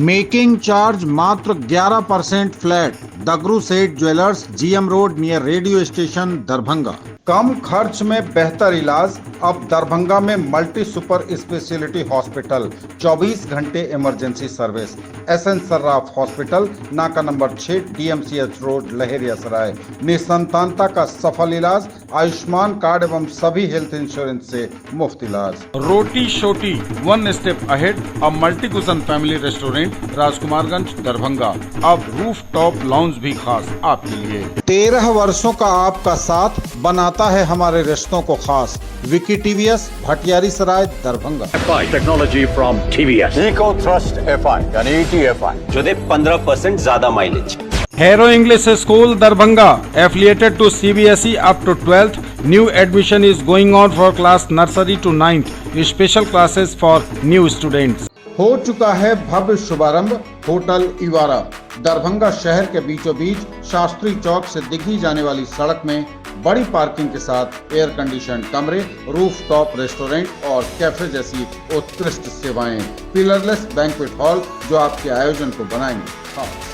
Making charge मात्र 11% flat. Dagru Seth jewellers, GM road near radio station, Darbhanga. कम खर्च में बेहतर इलाज अब दरभंगा में मल्टी सुपर स्पेशलिटी हॉस्पिटल, 24 घंटे emergency service. SN Sarraf hospital, नाका नंबर 6, डीएमसीएच रोड, लहेरियासराय। निसंतानता का सफल इलाज, आयुष्मान कार्ड एवं सभी हेल्थ इंश्योरेंस से मुफ्त इलाज। रोटी शोटी, one step ahead, a multi cushion family restaurant, Rajkumarganj, Darbhanga. अब रूफ टॉप लाउंज भी खास आपके लिए। 13 वर्षों का आपका साथ बनाता है हमारे रिश्तों को खास। Vicky TVS, Bhatiyari Sarai, Darbhanga. Technology from TVS, eco thrust FI यानी ईटीएफआई, जो दे 15% ज्यादा mileage. Hero English School, Darbhanga, affiliated to CBSE up to 12th. New admission is going on for class nursery to 9th. Special classes for new students. हो चुका है भव्य शुभारंभ hotel इवारा। Darbhanga शहर के बीचों बीच शास्त्री चौक से दिखी जाने वाली सड़क में बड़ी पार्किंग के साथ एयर कंडीशन कमरे, रूफ टॉप रेस्टोरेंट और कैफे जैसी उत्कृष्ट सेवाएं। पिलरलेस बैंक्वेट हॉल जो आपके आयोजन को बनाएंगे खास।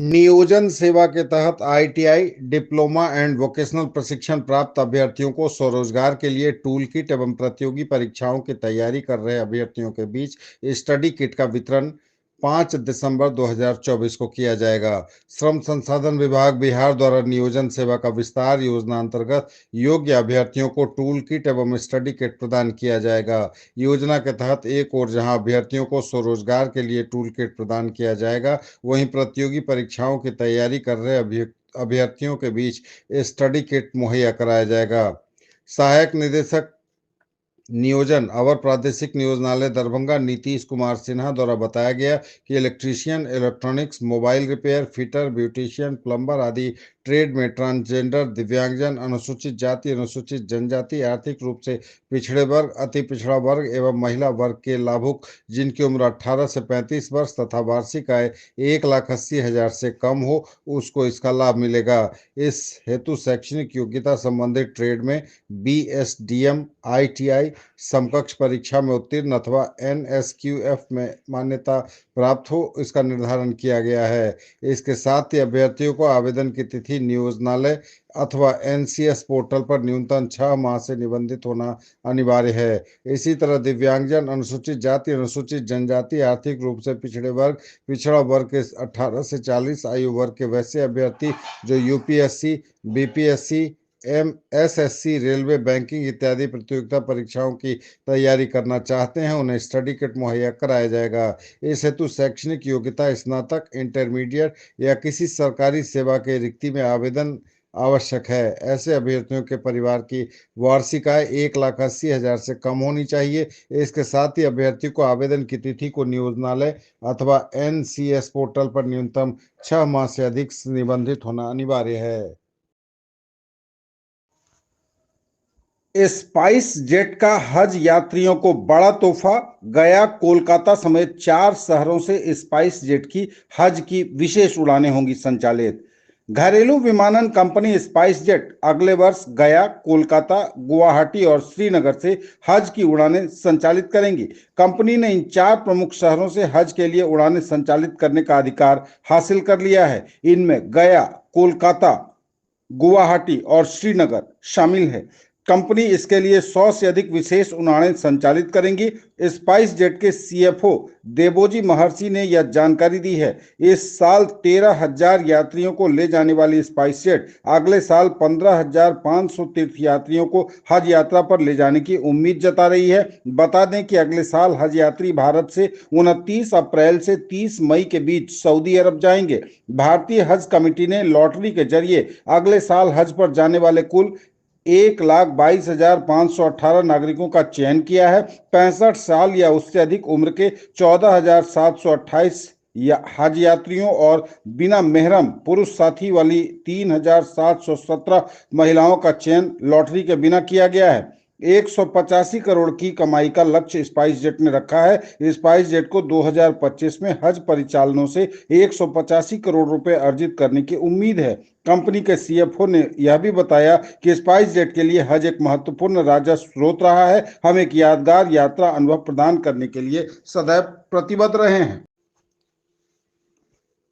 नियोजन सेवा के तहत आईटीआई, डिप्लोमा एंड वोकेशनल प्रशिक्षण प्राप्त अभ्यर्थियों को स्वरोजगार के लिए टूल किट एवं प्रतियोगी परीक्षाओं की तैयारी कर रहे अभ्यर्थियों के बीच स्टडी किट का वितरण 5 दिसंबर 2024 को किया जाएगा। श्रम संसाधन विभाग बिहार द्वारा नियोजन सेवा का विस्तार योजना अंतर्गत योग्य अभ्यर्थियों को टूल किट एवं स्टडी किट प्रदान किया जाएगा। योजना के तहत एक ओर जहां अभ्यर्थियों को स्वरोजगार के लिए टूल किट प्रदान किया जाएगा, वहीं प्रतियोगी परीक्षाओं की तैयारी कर रहे अभ्यर्थियों के बीच स्टडी किट मुहैया कराया जाएगा। सहायक निदेशक नियोजन अवर प्रादेशिक नियोजनालय दरभंगा नीतीश कुमार सिन्हा द्वारा बताया गया कि electrician, electronics, mobile repair, fitter, beautician, plumber आदि ट्रेड में ट्रांसजेंडर, दिव्यांगजन, अनुसूचित जाति, अनुसूचित जनजाति, आर्थिक रूप से पिछड़े वर्ग, अति पिछड़ा वर्ग एवं महिला वर्ग के लाभुक जिनकी उम्र 18 से 35 वर्ष तथा वार्षिक आय 1,80,000 से कम हो, उसको इसका लाभ मिलेगा। इस हेतु शैक्षणिक योग्यता संबंधित ट्रेड में बीएसडीएम, आईटीआई, समकक्ष परीक्षा में उत्तीर्ण अथवा एनएसक्यूएफ में मान्यता प्राप्त हो, इसका निर्धारण किया गया है। इसके साथ ही अभ्यर्थियों को आवेदन की तिथि नियोजनालय अथवा एनसीएस पोर्टल पर न्यूनतम 6 माह से निबंधित होना अनिवार्य है। इसी तरह दिव्यांगजन, अनुसूचित जाति, अनुसूचित जनजाति, आर्थिक रूप से पिछड़े वर्ग, पिछड़ा वर्ग के 18 से 40 आयु वर्ग के वैसे अभ्यर्थी जो UPSC, BPSC, SSC, railway, banking इत्यादि प्रतियोगिता परीक्षाओं की तैयारी करना चाहते हैं, उन्हें स्टडी किट मुहैया कराया जाएगा। इस हेतु शैक्षणिक योग्यता स्नातक, इंटरमीडिएट या किसी सरकारी सेवा के रिक्ति में आवेदन आवश्यक है। ऐसे अभ्यर्थियों के परिवार की वार्षिक आय 1,80,000 से कम होनी चाहिए। इसके साथ ही अभ्यर्थी को आवेदन की तिथि को नियोजनालय अथवा एनसीएस पोर्टल पर न्यूनतम 6 माह से अधिक निबंधित होना अनिवार्य है। स्पाइस जेट का हज यात्रियों को बड़ा तोहफा। गया, कोलकाता समेत 4 शहरों से स्पाइस जेट की हज की विशेष उड़ानें होंगी संचालित। घरेलू विमानन कंपनी स्पाइस जेट अगले वर्ष गया, कोलकाता, गुवाहाटी और श्रीनगर से हज की उड़ानें संचालित करेंगी। कंपनी ने इन 4 प्रमुख शहरों से हज के लिए उड़ानें संचालित करने का अधिकार हासिल कर लिया है। इनमें गया, कोलकाता, गुवाहाटी और श्रीनगर शामिल है। कंपनी इसके लिए 100 से अधिक विशेष उड़ानें संचालित करेंगी। स्पाइस जेट के सीएफओ देबोजी महर्षि ने यह जानकारी दी है। इस साल 13,000 यात्रियों को ले जाने वाली स्पाइस जेट अगले साल 15,500 तीर्थयात्रियों को हज यात्रा पर ले जाने की उम्मीद जता रही है। बता दें कि अगले साल हज यात्री भारत से 29 अप्रैल से 30 मई के बीच सऊदी अरब जाएंगे। भारतीय हज कमेटी ने लॉटरी के जरिए अगले साल हज पर जाने वाले कुल 1,22,518 नागरिकों का चयन किया है। 65 साल या उससे अधिक उम्र के 14,728 हज यात्रियों और बिना मेहरम पुरुष साथी वाली 3,717 महिलाओं का चयन लॉटरी के बिना किया गया है। 185 करोड़ की कमाई का लक्ष्य स्पाइस जेट ने रखा है। स्पाइस जेट को 2025 में हज परिचालनों से 185 करोड़ रुपए अर्जित करने की उम्मीद है। कंपनी के सीएफओ ने यह भी बताया कि स्पाइस जेट के लिए हज एक महत्वपूर्ण राजस्व स्रोत रहा है। हम एक यादगार यात्रा अनुभव प्रदान करने के लिए सदैव प्रतिबद्ध रहे हैं।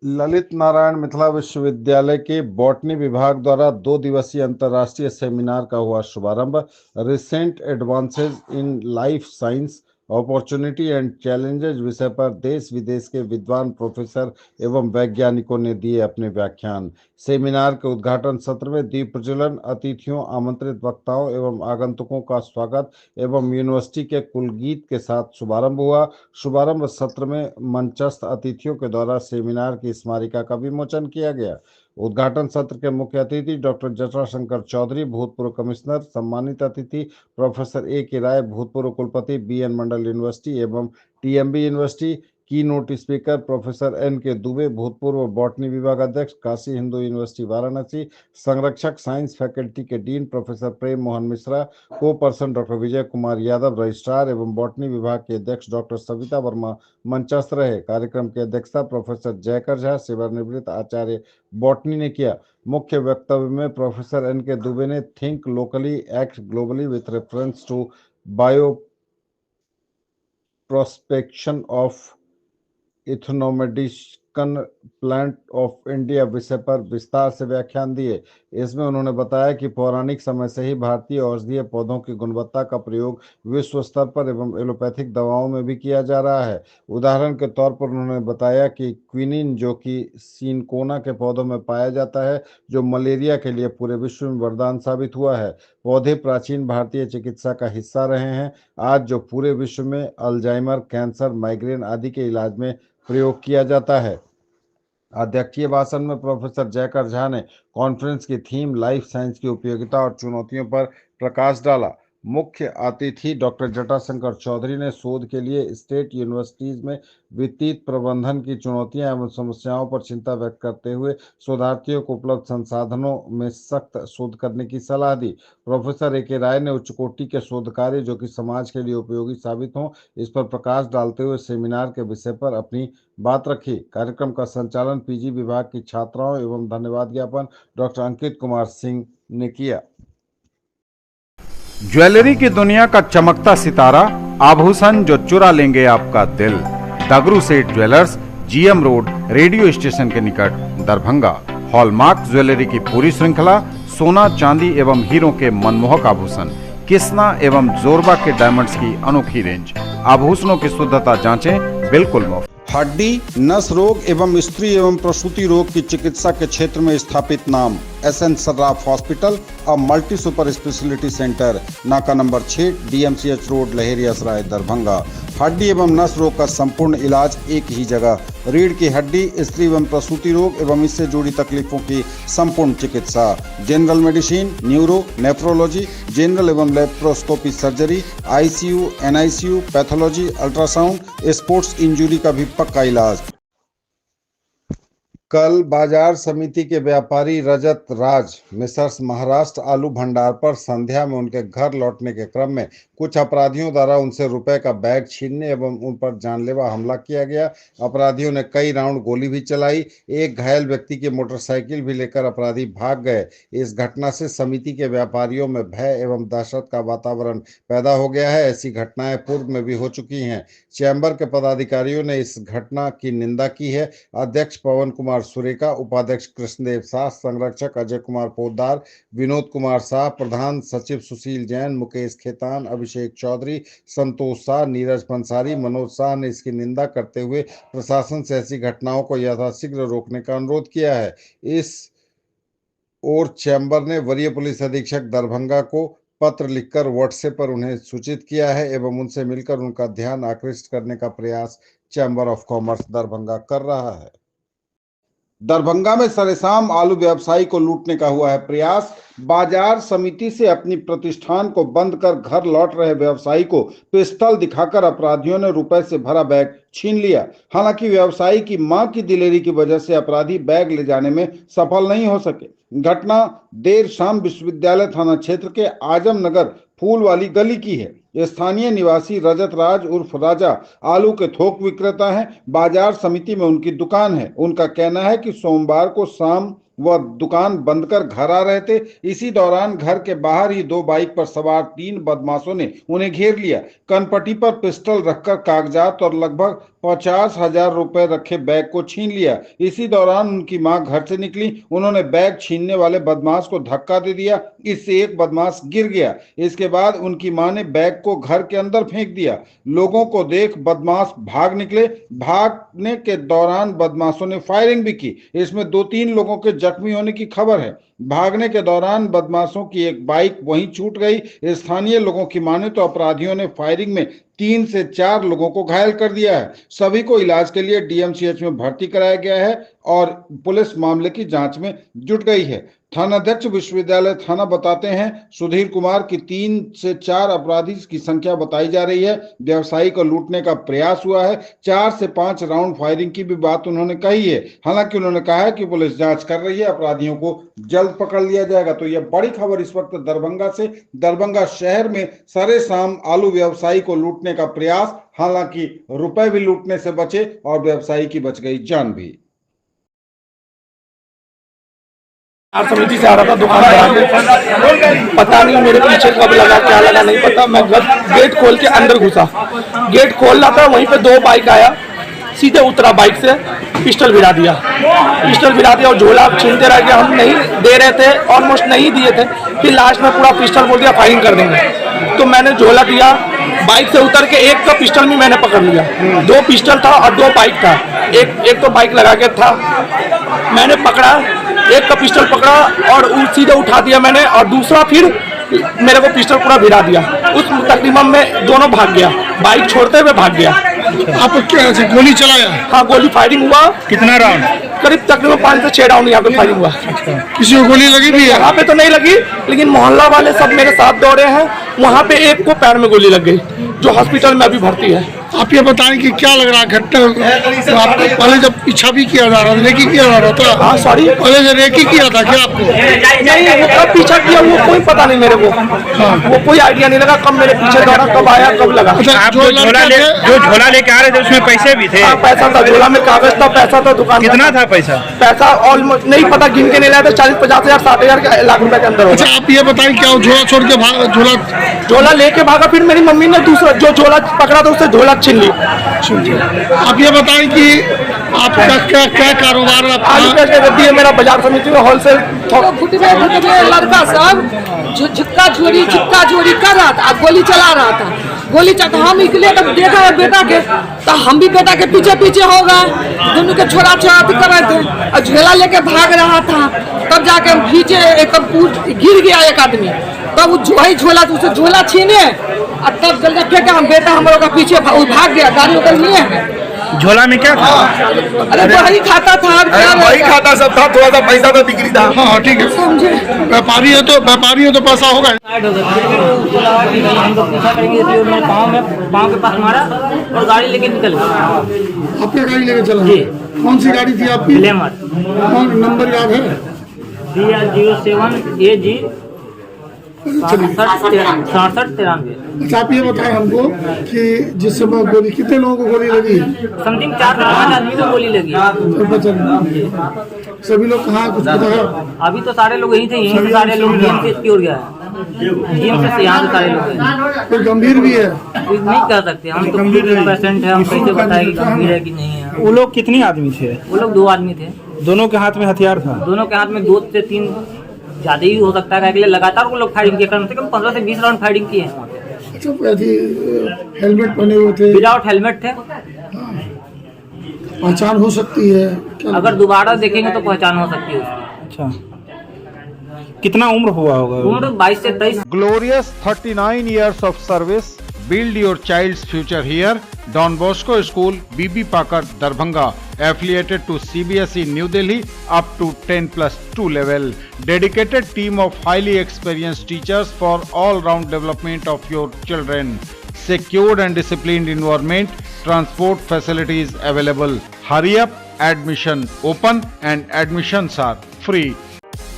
ललित नारायण मिथिला विश्वविद्यालय के बॉटनी विभाग द्वारा 2 दिवसीय अंतर्राष्ट्रीय सेमिनार का हुआ शुभारंभ। Recent advances in life science opportunity and challenges विषय पर देश विदेश के विद्वान प्रोफेसर एवं वैज्ञानिकों ने दिए अपने व्याख्यान। सेमिनार के उद्घाटन सत्र में दीप प्रज्वलन, अतिथियों, आमंत्रित वक्ताओं एवं आगंतुकों का स्वागत एवं यूनिवर्सिटी के कुलगीत के साथ शुभारंभ हुआ। शुभारंभ सत्र में मंचस्थ अतिथियों के द्वारा सेमिनार की स्मारिका का विमोचन किया गया। उद्घाटन सत्र के मुख्य अतिथि डॉक्टर जटाशंकर चौधरी, भूतपूर्व कमिश्नर। सम्मानित अतिथि प्रोफेसर A.K. राय, भूतपूर्व कुलपति B.N. मंडल यूनिवर्सिटी एवं TMB यूनिवर्सिटी। की note speaker professor N.K. Dubey, भूतपूर्व बॉटनी विभाग अध्यक्ष, काशी हिंदू यूनिवर्सिटी वाराणसी। संरक्षक साइंस फैकल्टी के डीन प्रोफेसर प्रेम मोहन मिश्रा। को person doctor Vijay Kumar Yadav, registrar एवं बॉटनी विभाग के अध्यक्ष डॉक्टर सविता वर्मा मंचस्थ रहे। कार्यक्रम की अध्यक्षता प्रोफेसर जयकर झा, सेवानिवृत्त आचार्य बॉटनी ने किया। मुख्य वक्तव्य में प्रोफेसर N.K. दुबे ने think locally act globally with reference to bioprospection of ethnomedicinal plant of India विषय पर विस्तार से व्याख्यान दिए। इसमें उन्होंने बताया कि पौराणिक समय से ही भारतीय औषधीय पौधों की गुणवत्ता का प्रयोग विश्व स्तर पर एवं एलोपैथिक दवाओं में भी किया जा रहा है। उदाहरण के तौर पर उन्होंने बताया कि क्विनिन, जो कि सिनकोना के पौधों में पाया जाता है, जो मलेरिया के लिए पूरे विश्व में वरदान साबित हुआ है। पौधे प्राचीन भारतीय चिकित्सा का हिस्सा रहे हैं, आज जो पूरे विश्व में अल्जाइमर, कैंसर, माइग्रेन आदि के इलाज में प्रयोग किया जाता है। अध्यक्षीय भाषण में प्रोफेसर जयकर झा ने कॉन्फ्रेंस की थीम लाइफ साइंस की उपयोगिता और चुनौतियों पर प्रकाश डाला। मुख्य अतिथि डॉक्टर जटाशंकर चौधरी ने शोध के लिए स्टेट यूनिवर्सिटीज में वित्तीय प्रबंधन की चुनौतियां एवं समस्याओं पर चिंता व्यक्त करते हुए शोधार्थियों को उपलब्ध संसाधनों में सख्त शोध करने की सलाह दी। Professor A.K. राय ने उच्च कोटि के शोध कार्य जो कि समाज के लिए उपयोगी साबित हों, इस पर प्रकाश डालते हुए सेमिनार के विषय पर अपनी बात रखी। कार्यक्रम का संचालन PG विभाग की छात्राओं एवं धन्यवाद ज्ञापन डॉक्टर अंकित कुमार सिंह ने किया। ज्वेलरी की दुनिया का चमकता सितारा, आभूषण जो चुरा लेंगे आपका दिल। दगरू Seth jewellers, GM road, radio station के निकट, दरभंगा। हॉलमार्क ज्वेलरी की पूरी श्रृंखला, सोना, चांदी एवं हीरों के मनमोहक आभूषण, किस्ना एवं जोरबा के डायमंड्स की अनोखी रेंज। आभूषणों की शुद्धता जांचें, बिल्कुल मुफ्त। हड्डी, नस रोग एवं स्त्री एवं प्रसूति रोग की चिकित्सा के क्षेत्र में स्थापित नाम SN Sarraf hospital, a multi super speciality centre, नाका नंबर 6, DMCH रोड, लहेरिया सराय, दरभंगा। हड्डी एवं नस रोग का संपूर्ण इलाज एक ही जगह। रीढ़ की हड्डी, स्त्री एवं प्रसूति रोग एवं इससे जुड़ी तकलीफों की संपूर्ण चिकित्सा। General medicine, neuro, nephrology, general एवं laparoscopy surgery, ICU, NICU, pathology, ultrasound, sports injury का भी पक्का इलाज। कल बाजार समिति के व्यापारी रजत राज मिसर्स महाराष्ट्र आलू भंडार पर संध्या में उनके घर लौटने के क्रम में कुछ अपराधियों द्वारा उनसे रुपए का बैग छीनने एवं उन पर जानलेवा हमला किया गया। अपराधियों ने कई राउंड गोली भी चलाई। एक घायल व्यक्ति की मोटरसाइकिल भी लेकर अपराधी भाग गए। इस घटना से समिति के व्यापारियों में भय एवं दहशत का वातावरण पैदा हो गया है। ऐसी घटनाएं पूर्व में भी हो चुकी हैं। चैम्बर के पदाधिकारियों ने इस घटना की निंदा की है। अध्यक्ष पवन कुमार सुरेका, उपाध्यक्ष कृष्णदेव शाह, संरक्षक अजय कुमार पोद्दार, विनोद कुमार शाह, प्रधान सचिव सुशील जैन, मुकेश खेतान, अभिषेक चौधरी, संतोष शाह, नीरज पंसारी, मनोज शाह ने इसकी निंदा करते हुए प्रशासन से ऐसी घटनाओं को यथाशीघ्र रोकने का अनुरोध किया है। इस ओर चैम्बर ने वरीय पुलिस अधीक्षक दरभंगा को पत्र लिखकर व्हाट्सएप पर उन्हें सूचित किया है एवं उनसे मिलकर उनका ध्यान आकृष्ट करने का प्रयास चैम्बर ऑफ कॉमर्स दरभंगा कर रहा है। दरभंगा में सरेआम आलू व्यवसायी को लूटने का हुआ है प्रयास। बाजार समिति से अपनी प्रतिष्ठान को बंद कर घर लौट रहे व्यवसायी को पिस्तौल दिखाकर अपराधियों ने रुपए से भरा बैग छीन लिया। हालांकि व्यवसायी की मां की दिलेरी की वजह से अपराधी बैग ले जाने में सफल नहीं हो सके। घटना देर शाम विश्वविद्यालय थाना क्षेत्र के आजम नगर फूल वाली गली की है। स्थानीय निवासी रजत राज उर्फ राजा आलू के थोक विक्रेता हैं। बाजार समिति में उनकी दुकान है। उनका कहना है कि सोमवार को शाम वह दुकान बंद कर घर आ रहे थे। इसी दौरान घर के बाहर ही 2 बाइक पर सवार 3 बदमाशों ने उन्हें घेर लिया। कनपट्टी पर पिस्टल रखकर कागजात और लगभग 50,000 रुपए रखे बैग को छीन लिया। इसी दौरान उनकी मां घर से निकली। उन्होंने बैग छीनने वाले बदमाश को धक्का दे दिया। इससे एक बदमाश गिर गया। इसके बाद उनकी मां ने बैग को घर के अंदर फेंक दिया। लोगों को देख बदमाश भाग निकले। भागने के दौरान बदमाशों ने फायरिंग भी की। इसमें 2-3 लोगों के जख्मी होने की खबर है। भागने के दौरान बदमाशों की एक बाइक वहीं छूट गई। स्थानीय लोगों की माने तो अपराधियों ने फायरिंग में 3 से 4 लोगों को घायल कर दिया है। सभी को इलाज के लिए डीएमसीएच में भर्ती कराया गया है और पुलिस मामले की जांच में जुट गई है। थानाध्यक्ष विश्वविद्यालय थाना बताते हैं सुधीर कुमार की 3 से 4 अपराधी की संख्या बताई जा रही है। व्यवसायी को लूटने का प्रयास हुआ है। 4 से 5 राउंड फायरिंग की भी बात उन्होंने कही है। हालांकि उन्होंने कहा है कि पुलिस जांच कर रही है, अपराधियों को जल्द पकड़ लिया जाएगा। तो यह बड़ी खबर इस वक्त दरभंगा से। दरभंगा शहर में सरेआम आलू व्यवसायी को लूटने का प्रयास, हालांकि रुपए भी लूटने से बचे और व्यवसायी की बच गई जान भी। समिति से आ रहा था दुकान पर, पता नहीं मेरे पीछे कब लगा क्या लगा नहीं पता। मैं गेट खोल के अंदर घुसा, गेट खोल रहा था, वहीं पे 2 बाइक आया, सीधे उतरा बाइक से, पिस्टल भिड़ा दिया और झोला छीनते रह गया। हम नहीं दे रहे थे, ऑलमोस्ट नहीं दिए थे, फिर लास्ट में पूरा पिस्टल बोल दिया फायरिंग कर देंगे। तो मैंने झोला दिया, बाइक से उतर के एक का पिस्टल भी मैंने पकड़ लिया। 2 पिस्टल था और 2 बाइक था। एक तो बाइक लगा के था, मैंने पकड़ा, एक का पिस्टल पकड़ा और सीधे उठा दिया मैंने, और दूसरा फिर मेरे को पिस्टल पूरा भिड़ा दिया। उस तकरीबन में दोनों भाग गया, बाइक छोड़ते हुए भाग गया। आप क्या गोली चलाया? हाँ, गोली फायरिंग हुआ। कितना राउंड? करीब तकरीबन 5 से 6 राउंड यहाँ पे फायरिंग हुआ। किसी को गोली लगी भी है? यहाँ पे तो नहीं लगी, लेकिन मोहल्ला वाले सब मेरे साथ दौड़े हैं। वहाँ पे एक को पैर में गोली लग गई, जो हॉस्पिटल में अभी भर्ती है। आप ये बताएं कि क्या लग रहा है घटना? तो आपको पहले जब पीछा भी किया जा रहा था, रेकी किया जा रहा था? हाँ, सॉरी, पहले जब रेकी किया था क्या आपको? नहीं, वो कब पीछा किया वो कोई पता नहीं मेरे को। वो कोई आइडिया नहीं लगा कब मेरे पीछे दौड़ा, कब आया, कब लगा। अच्छा, जो झोला लेके आ रहे थे उसमें पैसे भी थे? हाँ, पैसा था, झोला में कागज था, पैसा था, दुकान। कितना था पैसा? पैसा ऑलमोस्ट नहीं पता, गिन के नहीं लाया था। 40-50 हज़ार 60 हज़ार लाख रुपए के अंदर। अच्छा, आप ये बताएं क्या झोला छोड़ के झोला लेके भागा, फिर मेरी मम्मी ने दूसरा जो झोला पकड़ा था उससे झोला छीन ली। आप ये बताएं कि आपका क्या कारोबार? आलू प्याज की गद्दी है मेरा, बाजार समिति में होलसेल। लड़का सब झुक्का झोरी कर रहा था, गोली चला रहा था। हम निकले तब देखा है बेटा के, तो हम भी बेटा के पीछे हो गए। दोनों के छोड़ा कर रहे थे और झोला लेके भाग रहा था। तब जाके पीछे गिर गया एक आदमी, तब वही झोला छीने और तब जल्दी फेंका। हम बेटा हम लोग का पीछे भाग गया, गाड़ी उधर लिए हैं। झोला में क्या था? अरे वही खाता था, वही खाता सब था, थोड़ा सा पैसा तो बिक्री था। हाँ, ठीक है, समझे। व्यापारी है तो पैसा होगा। हम तो पूछा करेंगे, इसलिए पाँव के पास मारा और गाड़ी लेके निकल गया। आपने गाड़ी लेके चला? कौन सी गाड़ी थी आपकी? ग्लैमर। कौन नंबर याद है? BR07 AG 6793। अच्छा, आप ये बताएं हमको कि जिस समय गोली, कितने लोगों को गोली लगी? समथिंग 4 से 5 आदमी को गोली लगी। सभी लोग कहाँ, कुछ पता है? अभी तो सारे लोग यहीं थे, यहीं से सारे लोग DMCH की ओर गया है। DMCH से यहाँ से सारे लोग हैं। कोई गंभीर भी है? कुछ नहीं कह सकते, हम तो पेशेंट है, हम कैसे बताएं कि गंभीर है कि नहीं है। वो लोग कितने आदमी थे? वो लोग 2 आदमी थे। दोनों के हाथ में हथियार था? दोनों के हाथ में 2 से 3 ज्यादा ही हो सकता है, अगले लगातार वो लोग फायरिंग किए, कम से कम 15 से 20 राउंड फायरिंग किए हैं। अच्छा, हेलमेट पहने हुए थे? विदाउट हेलमेट थे। पहचान हो सकती है क्या? अगर दोबारा देखेंगे तो पहचान हो सकती है उसकी। अच्छा, कितना उम्र हुआ होगा? उम्र 22 से 23। Glorious 39 years of service. Build your child's future here. Don Bosco School, BB Pakar, Darbhanga. Affiliated to CBSE New Delhi up to 10+2 level. Dedicated team of highly experienced teachers for all-round development of your children. Secured and disciplined environment. Transport facilities available. Hurry up. Admission open and admissions are free.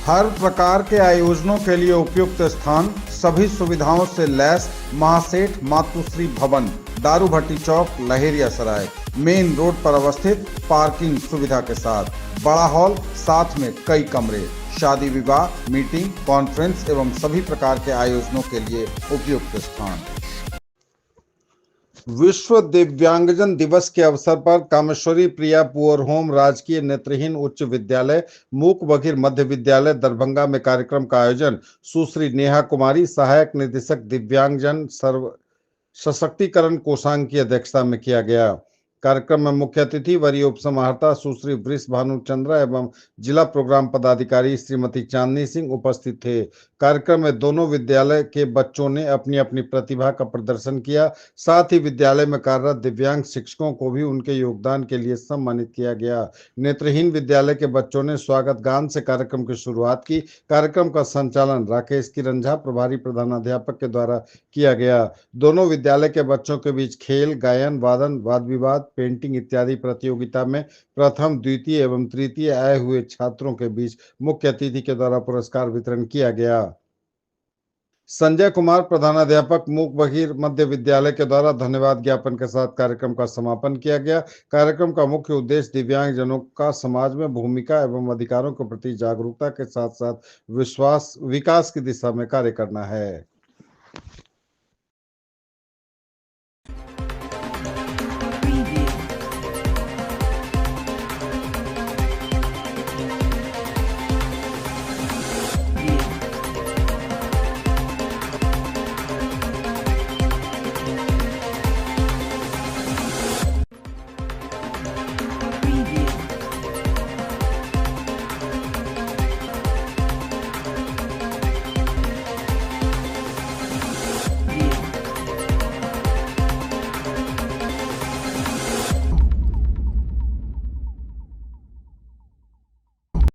हर प्रकार के आयोजनों के लिए उपयुक्त स्थान सभी सुविधाओं से लैस महासेठ मातुश्री भवन, दारू भट्टी चौक, लहेरिया सराय, मेन रोड पर अवस्थित, पार्किंग सुविधा के साथ, बड़ा हॉल, साथ में कई कमरे, शादी विवाह, मीटिंग, कॉन्फ्रेंस एवं सभी प्रकार के आयोजनों के लिए उपयुक्त स्थान। विश्व दिव्यांगजन दिवस के अवसर पर कामेश्वरी प्रिया पुअर होम राजकीय नेत्रहीन उच्च विद्यालय, मूक बधिर मध्य विद्यालय दरभंगा में कार्यक्रम का आयोजन सुश्री नेहा कुमारी, सहायक निदेशक दिव्यांगजन सर्व सशक्तिकरण कोषांग की अध्यक्षता में किया गया। कार्यक्रम में मुख्य अतिथि वरीय उप समाहर्ता सुश्री वृष भानु चंद्रा एवं जिला प्रोग्राम पदाधिकारी श्रीमती चांदनी सिंह उपस्थित थे। कार्यक्रम में दोनों विद्यालय के बच्चों ने अपनी अपनी प्रतिभा का प्रदर्शन किया। साथ ही विद्यालय में कार्यरत दिव्यांग शिक्षकों को भी उनके योगदान के लिए सम्मानित किया गया। नेत्रहीन विद्यालय के बच्चों ने स्वागत गान से कार्यक्रम की शुरुआत की। कार्यक्रम का संचालन राकेश किरण झा, प्रभारी प्रधानाध्यापक के द्वारा किया गया। दोनों विद्यालय के बच्चों के बीच खेल, गायन, वादन, वाद विवाद, पेंटिंग इत्यादि प्रतियोगिता में प्रथम, द्वितीय एवं तृतीय आए हुए छात्रों के बीच मुख्य अतिथि के द्वारा पुरस्कार वितरण किया गया। संजय कुमार, प्रधानाध्यापक मूक बधिर मध्य विद्यालय के द्वारा धन्यवाद ज्ञापन के साथ कार्यक्रम का समापन किया गया। कार्यक्रम का मुख्य उद्देश्य दिव्यांगजनों का समाज में भूमिका एवं अधिकारों के प्रति जागरूकता के साथ साथ विकास की दिशा में कार्य करना है।